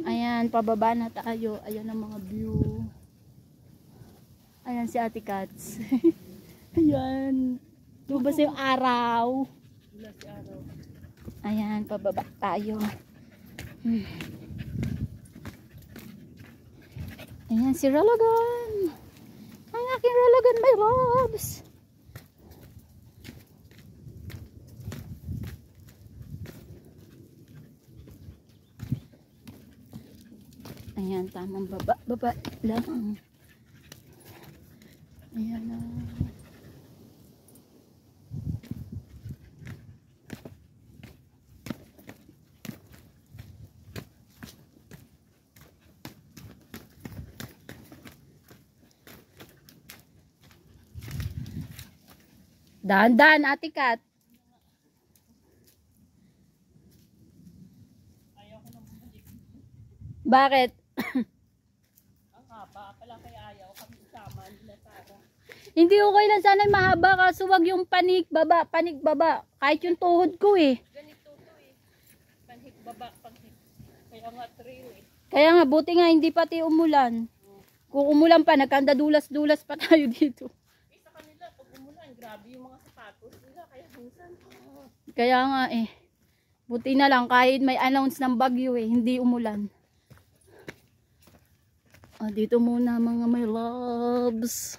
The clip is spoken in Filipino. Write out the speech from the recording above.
Ayan, pababa na tayo. Ayan ang mga view. Ayan si Ate Cats. Ayan. Lumabas yung araw. Ayan, pababa tayo. Ayan si Rologan. Ang aking Rologan, my loves. Ayan, tamang baba lang. Ayan na. Dahan-dahan, Ate Kat. Bakit? Ang haba pala kaya ayaw kami sama nila para. Hindi okay lang sana mahaba kaso wag yung panik baba. Kahit yung tuhod ko eh. Ganito to eh. Panhik baba, panhik. Kaya nga trail eh. Kaya nga buti nga hindi pati umulan. Kung umulan pa nagkandadulas-dulas pa tayo dito. Sa kanila pag umulan, grabe yung mga sapatos nila kaya minsan. Kaya nga eh. Buti na lang kahit may announce ng bagyo eh, hindi umulan. Dito muna mga my loves.